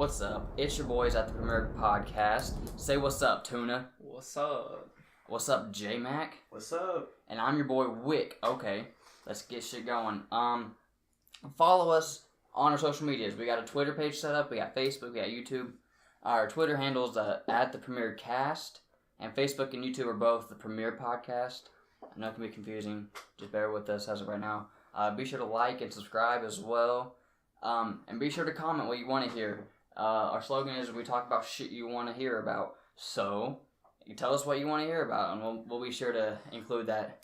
What's up? It's your boys at the Premier Podcast. Say what's up, Tuna. What's up? What's up, J-Mac? What's up? And I'm your boy, Wick. Okay, let's get shit going. Follow us on our social medias. We got a Twitter page set up. We got Facebook. We got YouTube. Our Twitter handles at the Premier Cast, and Facebook and YouTube are both the Premier Podcast. I know it can be confusing. Just bear with us as of right now. Be sure to like and subscribe as well. And be sure to comment what you want to hear. Our slogan is we talk about shit you want to hear about. So, you tell us what you want to hear about, and we'll be sure to include that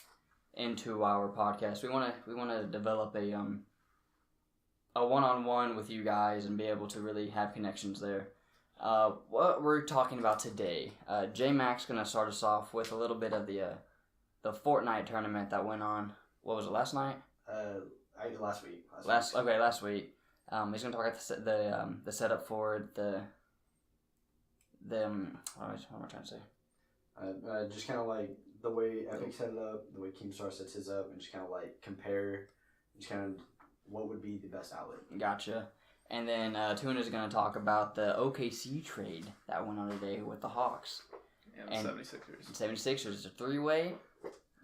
into our podcast. We want to develop a one-on-one with you guys and be able to really have connections there. What we're talking about today, J-Mac's going to start us off with a little bit of the Fortnite tournament that went on. What was it, last night? Last week. Last week. He's gonna talk about the setup for it, what am I trying to say? Just kind of like the way Epic set it up, the way Keemstar sets his up, and just kind of like compare, just kind of what would be the best outlet. Gotcha. And then Tuna's gonna talk about the OKC trade that went on today with the Hawks. Yeah, the 76ers. 76ers, it's a three-way.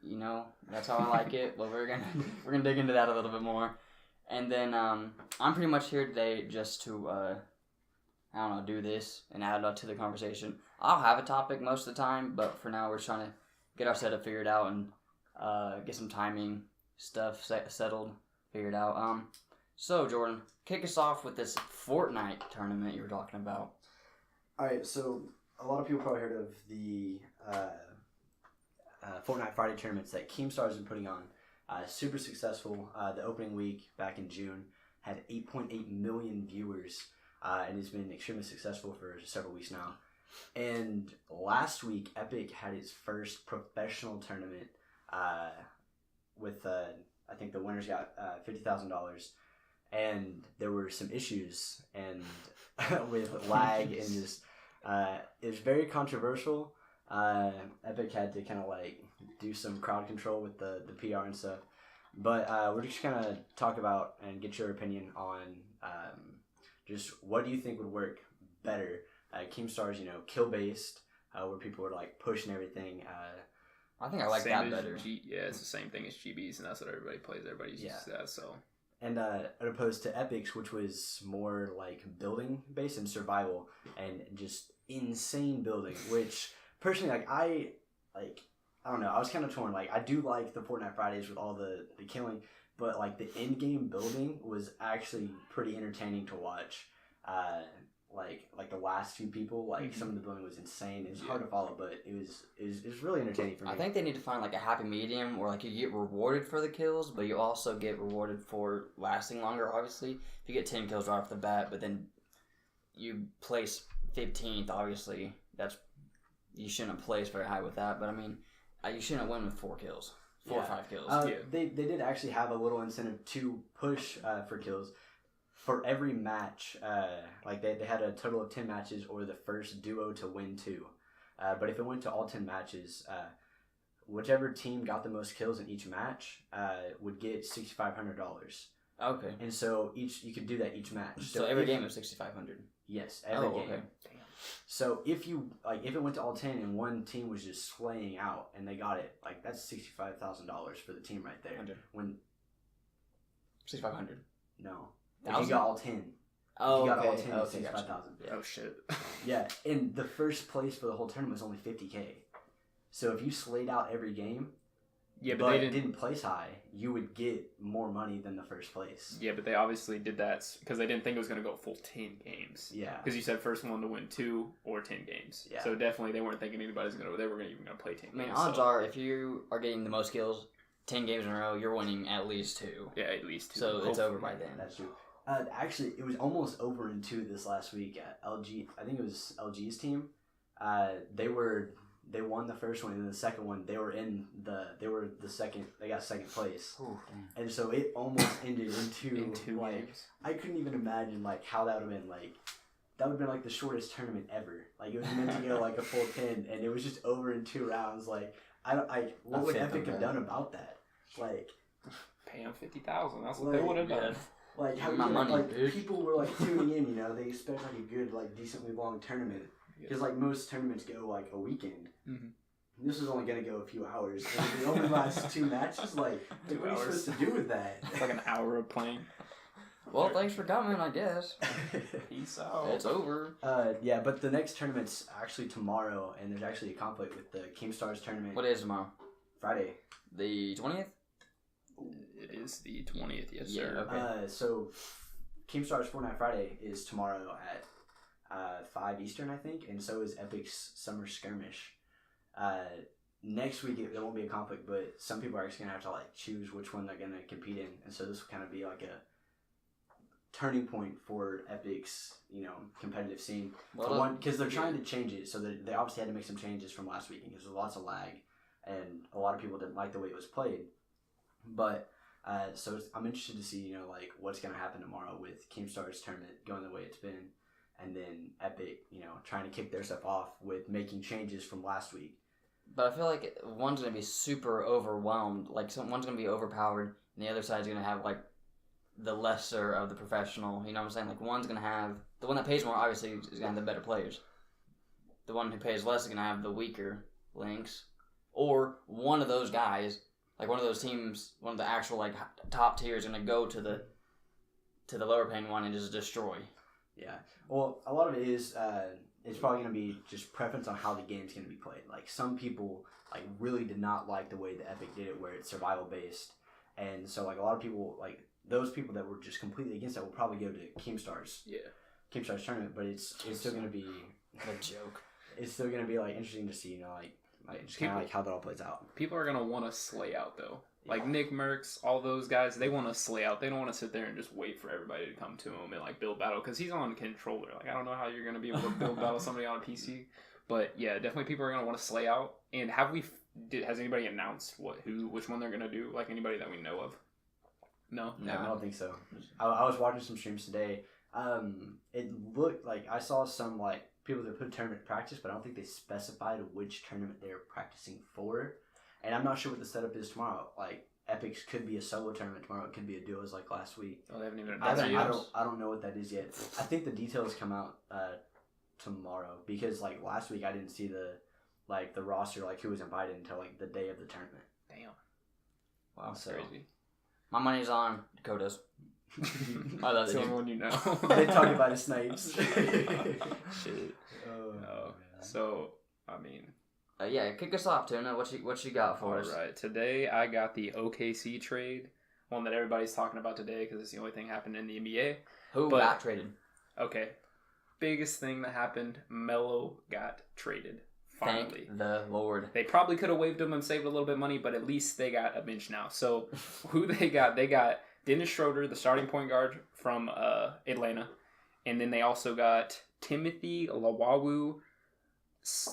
You know, that's how I like it. Well, we're gonna dig into that a little bit more. And then I'm pretty much here today just to do this and add to the conversation. I'll have a topic most of the time, but for now we're trying to get our setup figured out and get some timing stuff settled, figured out. So Jordan, kick us off with this Fortnite tournament you were talking about. All right, so a lot of people probably heard of the Fortnite Friday tournaments that Keemstar's been putting on. Super successful. The opening week back in June had 8.8 million viewers, and it's been extremely successful for several weeks now. And last week, Epic had its first professional tournament with, I think the winners got $50,000. And there were some issues and with lag and just, it was very controversial. Epic had to kind of like do some crowd control with the PR and stuff, but we're just kind of talk about and get your opinion on just what do you think would work better. Keemstar's, kill based, where people are like pushing everything. I think I like that better. It's the same thing as GBs, and that's what everybody plays. Everybody's used to that, so. And opposed to Epic's, which was more like building based and survival and just insane building, which. Personally, I don't know. I was kind of torn. Like, I do like the Fortnite Fridays with all the killing, but like the end game building was actually pretty entertaining to watch. Like the last few people, like some of the building was insane. It was hard to follow, but it was really entertaining for me. I think they need to find like a happy medium where like you get rewarded for the kills, but you also get rewarded for lasting longer. Obviously, if you get 10 kills right off the bat, but then you place 15th, obviously you shouldn't place very high with that, but I mean, you shouldn't win with 4 kills. 4 or 5 kills. They did actually have a little incentive to push for kills. For every match, like they had a total of 10 matches or the first duo to win 2. But if it went to all 10 matches, whichever team got the most kills in each match would get $6,500. Okay. And so you could do that each match. So every game is $6,500. Yes, every game. Okay. So if it went to all 10 and one team was just slaying out and they got it, like that's $65,000 for the team right there. 100. When 6,500. No, if you got all 10. Oh, if you got all 10, okay, 65,000. Yeah. Oh shit. Yeah, and the first place for the whole tournament was only $50K. So if you slayed out every game, but they didn't place high, you would get more money than the first place. Yeah, but they obviously did that because they didn't think it was going to go full 10 games. Yeah. Because you said first one to win 2 or 10 games. Yeah. So definitely they weren't thinking anybody's going to. They were even going to play 10 games. I mean, odds are if you are getting the most kills 10 games in a row, you're winning at least 2. Yeah, at least 2. So hopefully. It's over by then. That's true. Actually, it was almost over in 2 this last week at LG. I think it was LG's team. They won the first one, and the second one they were the second. They got second place. Ooh, and so it almost ended in 2 games. I couldn't even imagine like how that would have been like. That would have been like the shortest tournament ever. Like it was meant to go like a full 10, and it was just over in 2 rounds. Like what would Epic have done about that? Like pay them $50,000. That's what they would have done. Like how my money, like bitch. people were like tuning in, you know, they expect like a good, like decently long tournament because like most tournaments go like a weekend. Mm-hmm. This is only gonna go a few hours, and it only lasts 2 matches. Like, what are you supposed to do with that? It's like an hour of playing. Well, thanks for coming, I guess. Peace out. It's over. Yeah, but the next tournament's actually tomorrow, and there's actually a conflict with the Keemstars tournament. What is tomorrow? Friday. The 20th? It is the 20th, yes, Yeah, sir. okay. So Keemstars Fortnite Friday is tomorrow at 5 Eastern, I think, and so is Epic's Summer Skirmish. Next week there won't be a conflict, but some people are actually gonna have to like choose which one they're gonna compete in, and so this will kind of be like a turning point for Epic's, you know, competitive scene. Well, because they're trying to change it, so they obviously had to make some changes from last week because there was lots of lag, and a lot of people didn't like the way it was played. But so I'm interested to see, you know, like what's gonna happen tomorrow with Keemstar's tournament going the way it's been, and then Epic, you know, trying to kick their stuff off with making changes from last week. But I feel like one's going to be super overwhelmed. Like, one's going to be overpowered, and the other side's going to have, like, the lesser of the professional. You know what I'm saying? Like, one's going to have... The one that pays more, obviously, is going to have the better players. The one who pays less is going to have the weaker links. Or one of those guys, like, one of those teams, one of the actual, like, top tier is going to go to the lower paying one and just destroy. Yeah. Well, a lot of it is... it's probably going to be just preference on how the game's going to be played. Like, some people, like, really did not like the way the Epic did it, where it's survival-based. And so, like, a lot of people, like, those people that were just completely against that will probably go to Keemstar's tournament, but it's still going to be... A joke. It's still going to be, like, interesting to see, you know, like just kind of, like, how that all plays out. People are going to want to slay out, though. Like, Nick Merckx, all those guys, they want to slay out. They don't want to sit there and just wait for everybody to come to him and, like, build battle. Because he's on controller. Like, I don't know how you're going to be able to build battle somebody on a PC. But, yeah, definitely people are going to want to slay out. And has anybody announced which one they're going to do? Like, anybody that we know of? No? No, I don't think so. I was watching some streams today. It looked like I saw some, like, people that put tournament practice, but I don't think they specified which tournament they're practicing for. And I'm not sure what the setup is tomorrow. Like, Epic's could be a solo tournament tomorrow. It could be a duos like last week. Oh, they haven't even announced it yet? I don't know what that is yet. I think the details come out tomorrow because, like, last week I didn't see the roster, like, who was invited until, like, the day of the tournament. Damn. Wow, that's crazy. My money's on Dakota's. I love it. It's the only one you know. They talk about his snipes. Shit. Oh. So, I mean... yeah, kick us off, Tuna. What you got for us? All right. Today, I got the OKC trade. One that everybody's talking about today because it's the only thing happened in the NBA. Who got traded? Okay. Biggest thing that happened, Melo got traded. Finally. Thank the Lord. They probably could have waived him and saved a little bit of money, but at least they got a bench now. So, who they got Dennis Schroeder, the starting point guard from Atlanta. And then they also got Timothy Lawawu.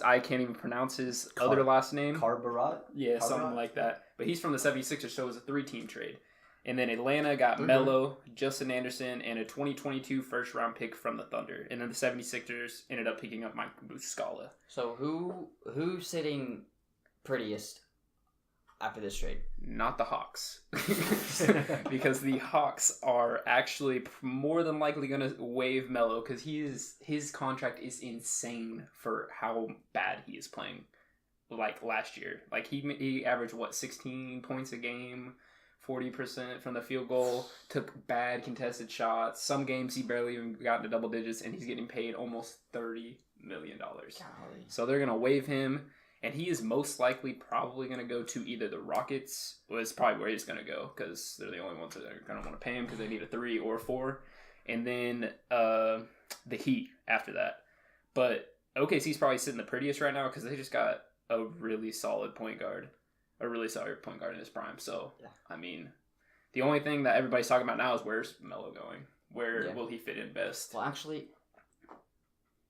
I can't even pronounce his other last name. Carbarat? Yeah, something like that. But he's from the 76ers, so it was a 3-team trade. And then Atlanta got Melo, Justin Anderson, and a 2022 first-round pick from the Thunder. And then the 76ers ended up picking up Mike Muscala. So who's sitting prettiest after this trade? Not the Hawks. Because the Hawks are actually more than likely going to waive Melo because his contract is insane for how bad he is playing. Like last year. Like he averaged, 16 points a game, 40% from the field goal, took bad contested shots. Some games he barely even got into double digits, and he's getting paid almost $30 million. Golly. So they're going to waive him. And he is most likely probably going to go to either the Rockets, well, it's probably where he's going to go because they're the only ones that are going to want to pay him because they need a 3 or a 4. And then the Heat after that. But OKC's probably sitting the prettiest right now because they just got a really solid point guard. A really solid point guard in his prime. So, yeah. I mean, the only thing that everybody's talking about now is where's Melo going? Where will he fit in best? Well, actually...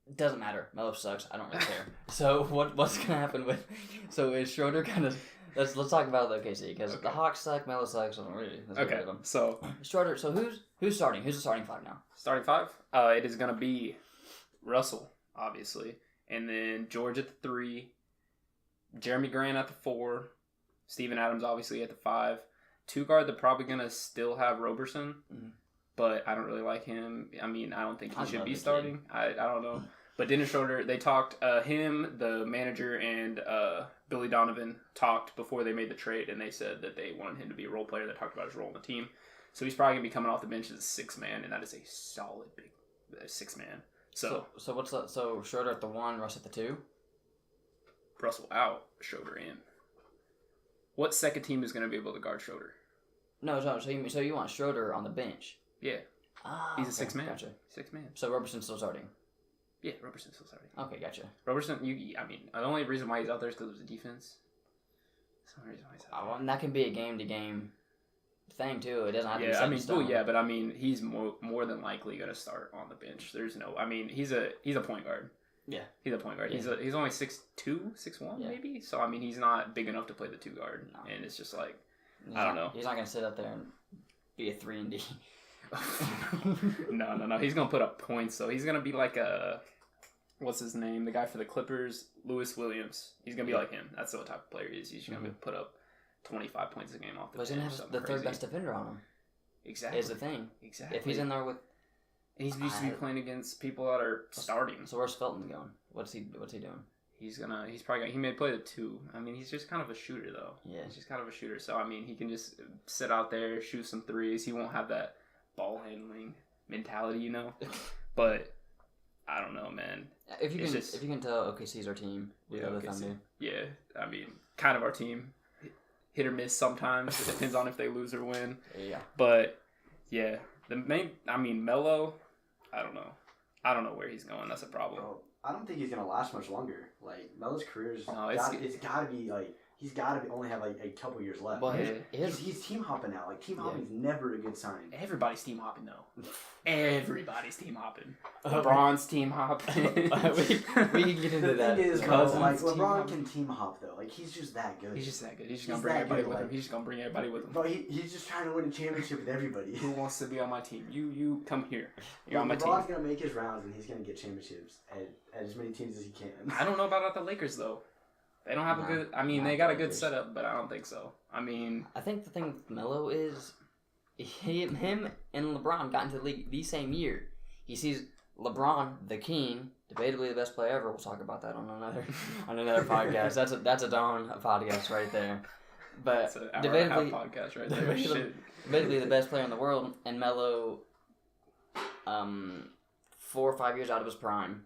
It doesn't matter. Melo sucks. I don't really care. So what's gonna happen with? So is Schroeder kind of? Let's talk about the OKC because the Hawks suck. Melo sucks. I don't really. Okay. So Schroeder. So who's starting? Who's the starting 5 now? Starting 5. It is gonna be Russell, obviously, and then George at the 3, Jeremy Grant at the 4, Steven Adams obviously at the 5. 2 guard. They're probably gonna still have Roberson. Mm-hmm. but I don't really like him. I mean, I don't think he I should love be the starting. I don't know. But Dennis Schroeder, they talked, him, the manager, and Billy Donovan talked before they made the trade, and they said that they wanted him to be a role player. They talked about his role on the team. So he's probably going to be coming off the bench as a 6-man, and that is a solid big 6-man. So what's that? So Schroeder at the 1, Russ at the 2? Russell out, Schroeder in. What second team is going to be able to guard Schroeder? No, so you want Schroeder on the bench? Yeah. Ah, He's a 6-man. Gotcha. 6-man. So Roberson's still starting? Yeah, Roberson's still starting. Okay, gotcha. Roberson, the only reason why he's out there is because of the defense. That's the only reason why he's out there. And that can be a game-to-game thing, too. It doesn't have to be Yeah, set in stone. but I mean, he's more than likely going to start on the bench. There's no, I mean, he's a point guard. Yeah. He's a point guard. Yeah. He's only 6'2", 6'1", Yeah. maybe. So I mean, he's not big enough to play the 2 guard, No. and it's just like He's I don't not- know. He's not gonna sit up there and be a 3-and-D. No. He's gonna put up points though. He's gonna be like a what's his name? The guy for the Clippers, Lewis Williams. He's gonna be like him. That's the type of player he is. He's gonna put up 25 points a game off the But he's bench. gonna have something the third crazy. best defender on him. Exactly. Is the thing. Exactly. If he's in there with, he's used to be playing against people that are starting. so where's Felton going? What's he doing? He's probably he may play the 2. I mean, he's just kind of a shooter though. Yeah. He's just kind of a shooter. So I mean, he can just sit out there, shoot some threes. He won't have that ball handling mentality, you know. But I don't know, man. If you can tell, OKC's our team. We Yeah, go to OKC. Thunder. Yeah, I mean, kind of our team. Hit or miss sometimes. It depends on if they lose or win. Yeah. But yeah, Melo. I don't know. I don't know where he's going. That's a problem. Bro, I don't think he's gonna last much longer. Like Melo's career's it's gotta be like he's gotta only have like a couple years left. Well, he's team hopping now. Like team hopping's never a good sign. Everybody's team hopping though. Everybody's team hopping. LeBron's team hopping. we can get into The that. thing is, bro, Cousins like team LeBron hop. can team hop though. Like he's just that good. He's just that good. He's just He's gonna bring that everybody good, with him. like- He's just gonna bring everybody with him. Bro, he's just trying to win a championship with everybody. Who wants to be on my team? You come here. You're on my team. LeBron's gonna make his rounds and he's gonna get championships at as many teams as he can. I don't know about the Lakers though. They don't have a good. I mean, Nah, they got a good Lakers. setup, but I don't think so. I mean, I think the thing with Melo is him and LeBron got into the league the same year. He sees LeBron, the king, debatably the best player ever. We'll talk about that on another podcast. That's a Dawn podcast right there. But it's an hour and a half podcast right there. Shit. debatably the best player in the world, and Melo, 4 or 5 years out of his prime,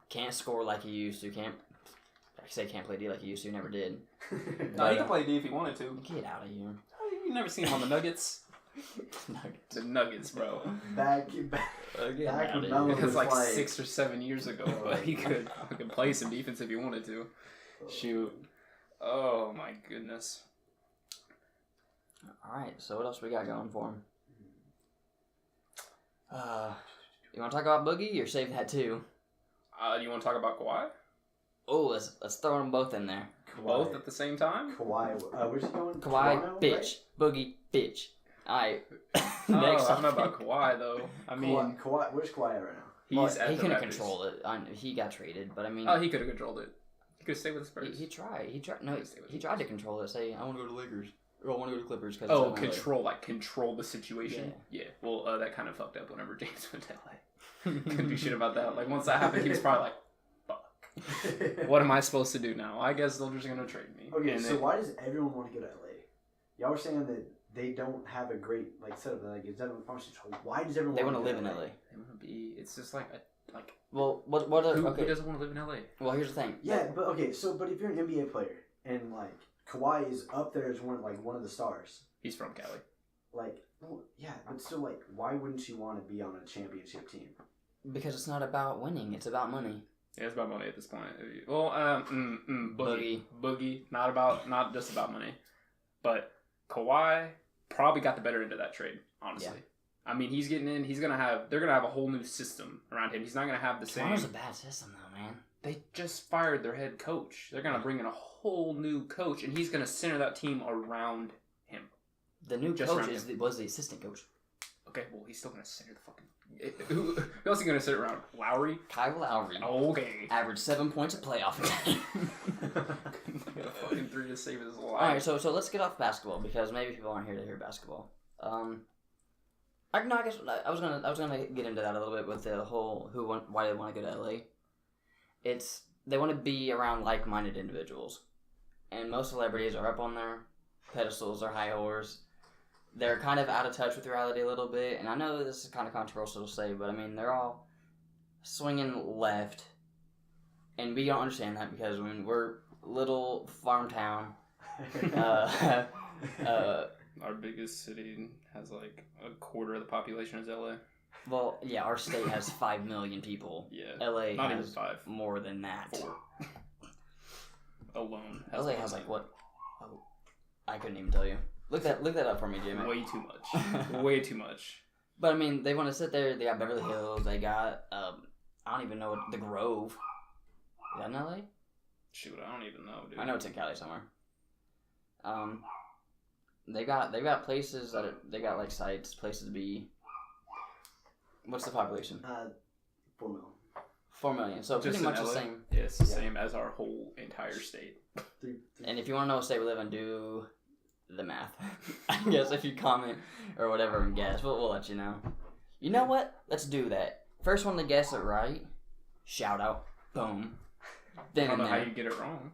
can't score like he used to. Can't play D like he used to. Never did. No, he can play D if he wanted to. Get out of here. You never seen him on the Nuggets. Nuggets. The Nuggets, bro. back Get back outta when here. Melo It was was like like 6 or 7 years ago, but he could play some defense if he wanted to. Shoot. Oh my goodness. All right. So what else we got going for him? You want to talk about Boogie or save that too? Do you want to talk about Kawhi? Oh, let's throw them both in there. Both at the same time? Kawhi. Where's he going? Kawhi, Toronto, bitch. right? Boogie, bitch. All right. I don't know about Kawhi though. I mean, Kawhi. Where's Kawhi at right now? he's well, at he the couldn't Raptors. control it. He got traded, but I mean, Oh, he could have controlled it. He could stay with the Spurs. he tried. No, He stayed with he the tried to control it. Say, I want to go to Lakers. Or I want to go to Clippers. Cause Oh, it's LA. control the situation. Yeah. Well, that kind of fucked up whenever James went to LA. Couldn't do shit about that. Like once that happened, he was probably like, "Fuck, what am I supposed to do now? I guess they're just gonna trade me." Okay, And so why does everyone want to go to LA? Y'all were saying that they don't have a great setup. Like it's not function. Why does everyone? They want want to live in LA. They want to be. It's just like Well, what? who Okay. doesn't want to live in LA? Well, here's the thing. Yeah, but okay. So, but if you're an NBA player and like Kawhi is up there as one of the stars, He's from Cali. like, well, yeah, but still, like, why wouldn't you want to be on a championship team? Because it's not about winning. It's about money. Yeah, it's about money at this point. Well, Boogie, not just about money, but Kawhi probably got the better end of that trade. Honestly, Yeah. I mean, he's getting in. They're gonna have a whole new system around him. He's not gonna have the same. Toronto's a bad system, though, man. They just fired their head coach. They're gonna bring in a whole new coach, and he's gonna center that team around him. The new Just coach around was the assistant coach. Okay, well, he's still gonna center the fucking. Who else is he gonna sit around? Lowry. Kyle Lowry Okay. averaged 7 points a playoff game. Get a fucking 3 to save his life. All right, so let's get off basketball because maybe people aren't here to hear basketball. No, I guess I was gonna get into that a little bit with the whole why they want to go to LA. It's they want to be around like-minded individuals, and most celebrities are up on their pedestals or high horse. They're kind of out of touch with reality a little bit, and I know this is kind of controversial to say, but I mean they're all swinging left, and we don't understand that because I mean we're little farm town. Our biggest city has like a quarter of the population is LA. Well, yeah, our state has 5 million people. Yeah, LA not has even 5. more than that. 4 alone. LA has like what? Oh, I couldn't even tell you. Look that up for me, Jimmy. Way too much. Way too much. But I mean, they want to sit there. They got Beverly Hills. They got I don't even know what the Grove. Is that in LA? Shoot, I don't even know, dude. I know it's in Cali somewhere. They got places they got like sites, places to be. What's the population? 4 million. 4 million. So Just pretty much in the LA? same. Yeah, it's the same as our whole entire state. And if you want to know what state we live in, do the math. I guess if you comment or whatever and guess, we'll let you know. You know what? Let's do that. First one to guess it right, shout out. Boom. Then I don't know and how there. you get it wrong.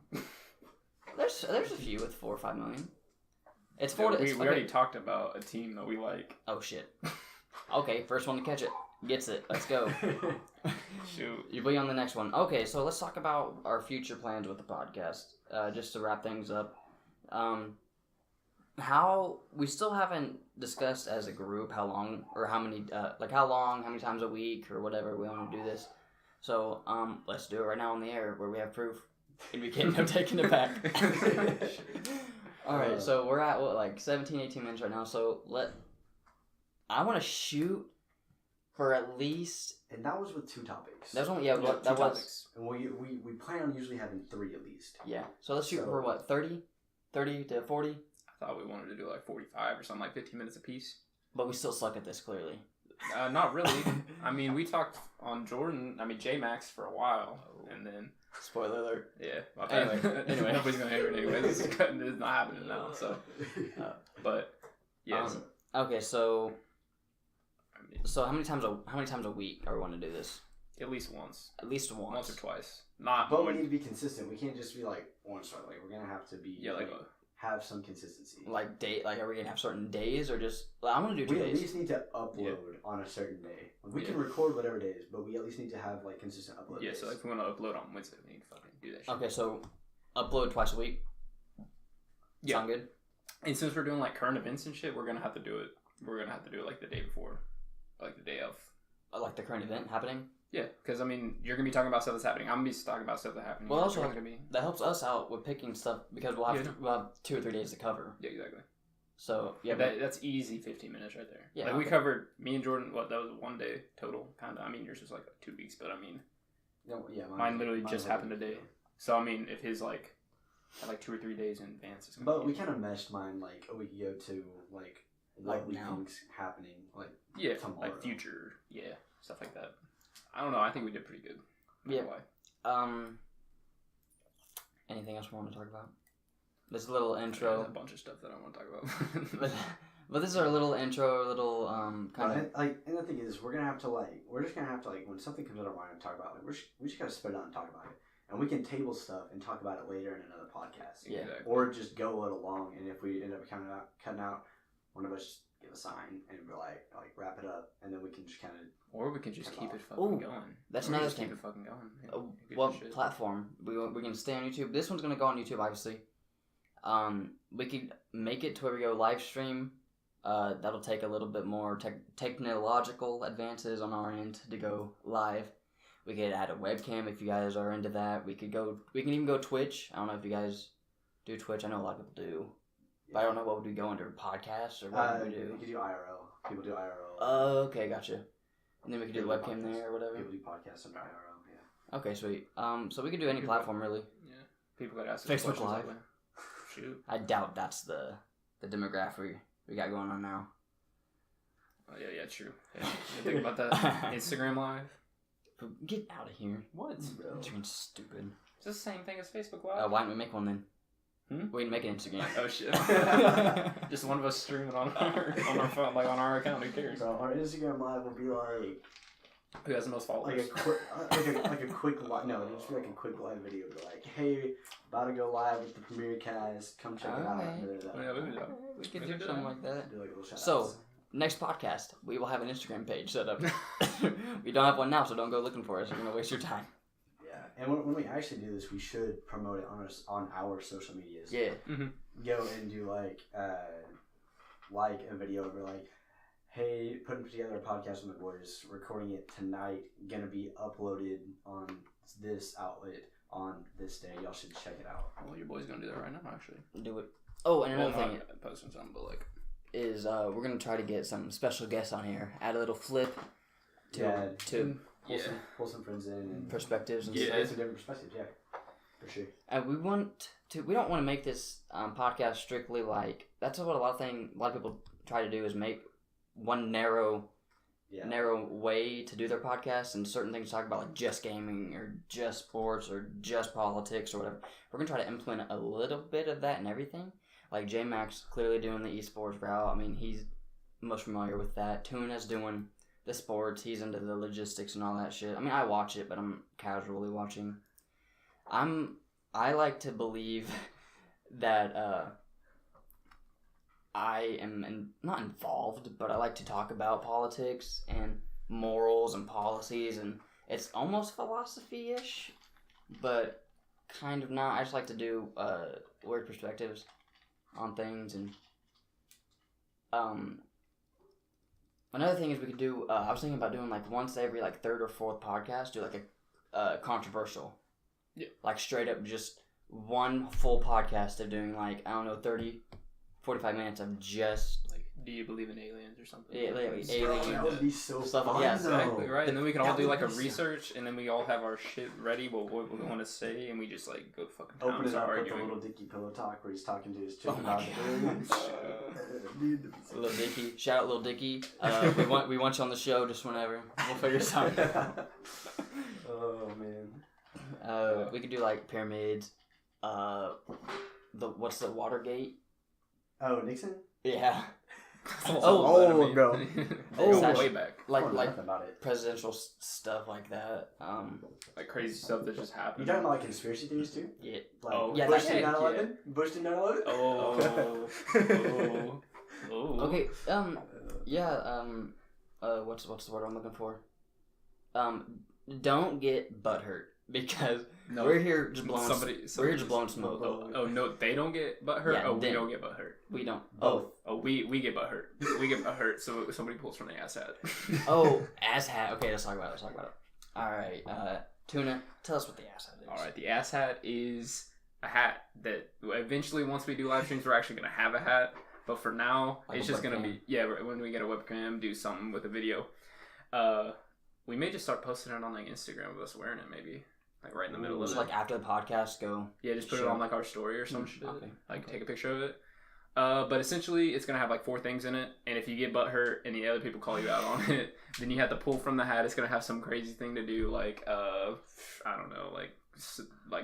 There's a few with 4 or 5 million. It's Yeah, 4 to. we already talked about a team that we like. Oh shit. Okay, first one to catch it gets it. Let's go. Shoot. You'll be on the next one. Okay, so let's talk about our future plans with the podcast. Just to wrap things up. How we still haven't discussed as a group how long or how many how many times a week or whatever we want to do this. So let's do it right now on the air where we have proof and we can't no taking it back. All right, so we're at like 17, 18 minutes right now. So I want to shoot for at least. And that was with 2 topics. That was only Yeah, that 2 was. topics. And we plan on usually having 3 at least. Yeah. So let's shoot for what 30 to 40. I thought we wanted to do like 45 or something, like 15 minutes apiece. But we still suck at this clearly. Not really. I mean, we talked on J-Max for a while, and then... Spoiler alert. Yeah. Anyway. Nobody's going to hear it anyway. This is not happening now, so... but, yeah. Okay, so how many times a week are we want to do this? At least once. At least once. Once or twice. Not. But we need to be consistent. We can't just be like once or like we're gonna have to be have some consistency. Like are we gonna have certain days or just? I'm gonna do 2 days. We at least need to upload on a certain day. We can record whatever days, but we at least need to have like consistent upload. Yeah, days. so if we want to upload on Wednesday, we need to fucking do that shit. Okay, so upload twice a week. Yeah. Sound good? And since we're doing like current events and shit, we're gonna have to do it. We're gonna have to do it like the day before, like the day of. Like the current event happening. Yeah, because I mean, you're gonna be talking about stuff that's happening. I'm gonna be talking about stuff that's happening. Well, also that helps us out with picking stuff because we'll have 2 or 3 days to cover. Yeah, exactly. So yeah, that's easy. 15 minutes right there. Yeah, like we covered me and Jordan. What that was 1 day total, kind of. I mean, yours was like 2 weeks, but I mean, mine literally just happened today. So I mean, if his like had like 2 or 3 days in advance, it's but we kind of meshed mine like a week ago to like what we now? think's happening like tomorrow. like future, stuff like that. I don't know. I think we did pretty good. Yeah. Anything else we want to talk about? This little intro. There's a bunch of stuff that I want to talk about. but this is our little intro, little kind of. And the thing is, we're just gonna have to when something comes out of our mind and talk about it. We just gotta spit it out and talk about it, and we can table stuff and talk about it later in another podcast. Yeah. Exactly. Or just go it along, and if we end up cutting out, one of us just give a sign and we're like wrap it up, and then we can just kind of. Or we can just keep it fucking Ooh, going. That's or another just thing. Keep it fucking going. What platform? We can stay on YouTube. This one's gonna go on YouTube, obviously. We could make it to where we go live stream. That'll take a little bit more technological advances on our end to go live. We could add a webcam if you guys are into that. We can even go Twitch. I don't know if you guys do Twitch. I know a lot of people do. But I don't know what would we go under podcasts or what would we do. We could do IRL. People do IRL. Oh, okay, gotcha. And then we could do the webcam there or whatever. People do podcasts under IRL. Yeah. Okay, sweet. So we could do any platform really. Yeah. People that ask us Facebook questions Live. that way. Shoot. I doubt that's the demographic we got going on now. Oh yeah, true. Yeah. Think about that. Instagram Live. Get out of here. What? Bro. You're stupid. It's the same thing as Facebook Live. Why don't we make one then? We can make an Instagram. Oh shit! Just one of us streaming on our phone, like on our account. Who cares? So our Instagram live will be like Who has the most followers? like a quick live. No, it'll just be like a quick live video. Be like, hey, about to go live with the premiere cast. Come check it out. Yeah, We can do something like that. Do like a little shout So, outs. next podcast, we will have an Instagram page set up. We don't have one now, so don't go looking for us. You're going to waste your time. Yeah, and when we actually do this, we should promote it on our social medias. Yeah. Mm-hmm. Go and do like a video of like, hey, putting together a podcast with my boys, recording it tonight, gonna be uploaded on this outlet on this day. Y'all should check it out. Well, your boy's gonna do that right now, actually. Do it. Oh, and another Well, thing not posting something, but like, is we're going to try to get some special guests on here. Add a little flip to Pull some friends in and perspectives and Yeah. stuff. some different perspectives. Yeah, for sure. And we don't want to make this podcast strictly like, that's what a lot of people try to do, is make one narrow way to do their podcast, and certain things talk about like just gaming or just sports or just politics or whatever. We're going to try to implement a little bit of that in everything. Like J-Max clearly doing the esports route. I mean, he's most familiar with that. Tuna's doing the sports. He's into the logistics and all that shit. I mean, I watch it, but I'm casually watching. I like to believe that I am not involved, but I like to talk about politics and morals and policies, and it's almost philosophy-ish, but kind of not. I just like to do weird perspectives on things. And another thing is we could do, I was thinking about doing like once every like third or fourth podcast, do like a controversial. Yeah. Like straight up just one full podcast of doing like, I don't know, 30, 45 minutes of just like, do you believe in aliens or something? Yeah, like Bro, aliens. that would be so Stuff fun. like that. Exactly, right? And then we can all That do would like a be so- research, and then we all have our shit ready, what we want to say, and we just like go fucking town, Open it start up with a arguing. little Dicky pillow talk where he's talking to his chick Oh my about God. Dude, Lil Dicky. Shout out Lil Dicky. We want you on the show just whenever. We'll figure something out. Oh man. We could do like pyramids. What's the Watergate? Oh, Nixon? Yeah. Oh, bro. Oh, That's way back. I Like don't know nothing about it. presidential stuff like that. Like crazy stuff that just You happened. talking about like conspiracy theories too? Yeah. Like Oh, yeah, Bush that- did yeah. 9/11? Bush did 9/11? Oh. Oh. Okay. Yeah. What's the word I'm looking for? Don't get butthurt because No. we're here just blowing. Somebody we're here just blowing smoke. Oh no, they don't get butt hurt. Yeah, Oh, we them. don't get butt hurt. We don't. Both. Oh, we get butt hurt. We get butt hurt. So somebody pulls from the ass hat. Oh, ass hat. Okay, let's talk about it. All right. Tuna, tell us what the ass hat is. All right, the ass hat is a hat that eventually, once we do live streams, we're actually gonna have a hat. But for now, Like it's a just gonna webcam. be when we get a webcam, do something with a video. We may just start posting it on like Instagram of us wearing it, maybe like right in the middle of Just it. like after the podcast, go. Yeah, just put it Sure. on like our story or some shit. Okay. Like take a picture of it. But essentially, it's gonna have like 4 things in it, and if you get butt hurt and the other people call you out on it, then you have to pull from the hat. It's gonna have some crazy thing to do, like I don't know, like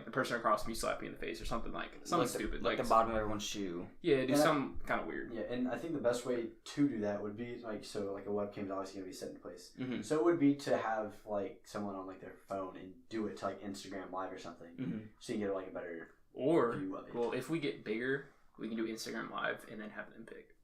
the person across from you slap you in the face or something something stupid, like the bottom of everyone's shoe. yeah, do Yeah. something kind of weird. Yeah, and I think the best way to do that would be like a webcam is obviously gonna be set in place. Mm-hmm. So it would be to have like someone on like their phone and do it to like Instagram Live or something, Mm-hmm. so you get like a better Or view of it. well, if we get bigger, we can do Instagram Live and then have them pick.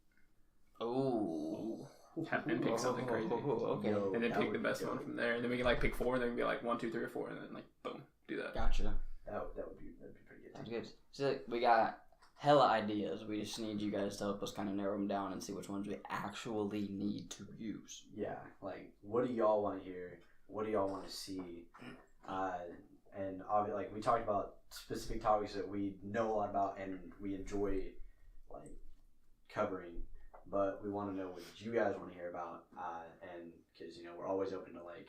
Oh. Have them pick something crazy. Okay. Yo, And then that pick the would be best one dope. from there, and then we can like pick 4, and then be like 1, 2, 3, or 4, and then like boom, do that. Gotcha. That'd be pretty good. Sounds good. So we got hella ideas. We just need you guys to help us kind of narrow them down and see which ones we actually need to use. Yeah, like what do y'all want to hear? What do y'all want to see? And obviously, like we talked about specific topics that we know a lot about and we enjoy like covering, but we want to know what you guys want to hear about. And because we're always open to like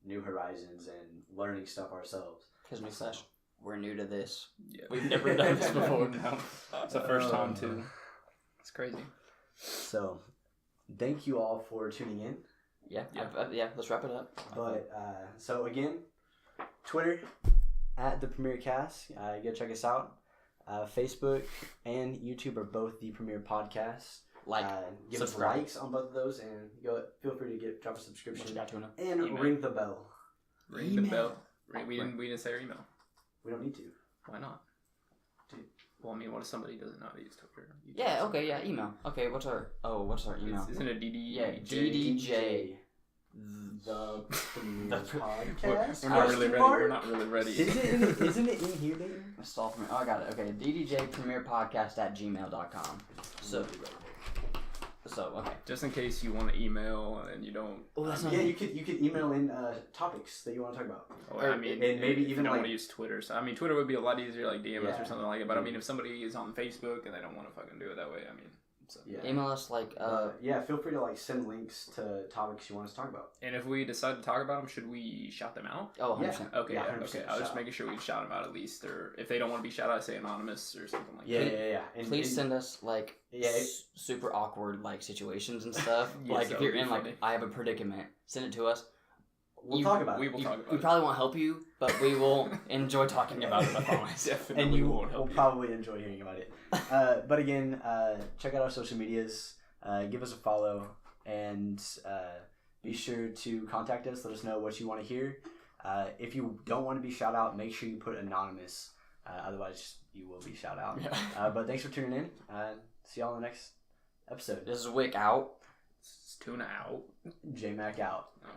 new horizons and learning stuff ourselves. Because we're new to this. Yeah. We've never done this before. No. It's the first time too. It's crazy. So, thank you all for tuning in. Yeah. Yeah. Yeah. Let's wrap it up. But so again, Twitter @the Premier Cast. Go check us out. Facebook and YouTube are both the Premier Podcast. Like, give subscribe. us likes on both of those, and feel free to drop a subscription Got tuna. and Email. ring the bell. Ring the bell. We didn't say our email. We don't need to. Why not? Dude. Well, I mean, what if somebody doesn't know how to use Twitter? Yeah. Okay. Yeah. Email. Okay. What's our email? Isn't it DD? Yeah. DDJ. The The podcast. We're not really ready. We're not really ready. Isn't it in here, Dayton? Stall for me. Oh, I got it. Okay. DDJ Premier Podcast at gmail.com. So okay. Just in case you want to email and you don't. Oh, that's Yeah, you could email in topics that you want to talk about. Or, I mean, and maybe if even you don't like want to use Twitter. So I mean, Twitter would be a lot easier, like DM us Yeah. or something like it. But I mean, if somebody is on Facebook and they don't want to fucking do it that way, I mean, so. yeah. Email us like Feel free to like send links to topics you want us to talk about. And if we decide to talk about them, should we shout them out? Oh, 100%. Okay, Yeah, yeah, 100% okay. I was just shout making sure we shout them out at least, or if they don't want to be shout out, say anonymous or something like Yeah, that. yeah, yeah. And, Please send us like Yeah, super awkward like situations and stuff. Yes, like that if would you're be in funny. like I have a predicament, send it to us. we'll talk about We it. will talk about We it. probably won't help you, but we will enjoy talking about it. I promise. Definitely And you won't will help you. probably enjoy hearing about it. But again, check out our social medias. Give us a follow, and be sure to contact us. Let us know what you want to hear. If you don't want to be shout out, make sure you put anonymous. Otherwise, you will be shout out. Yeah. But thanks for tuning in. See y'all in the next episode. This is Wick out. It's tuna out. J Mac out. All right.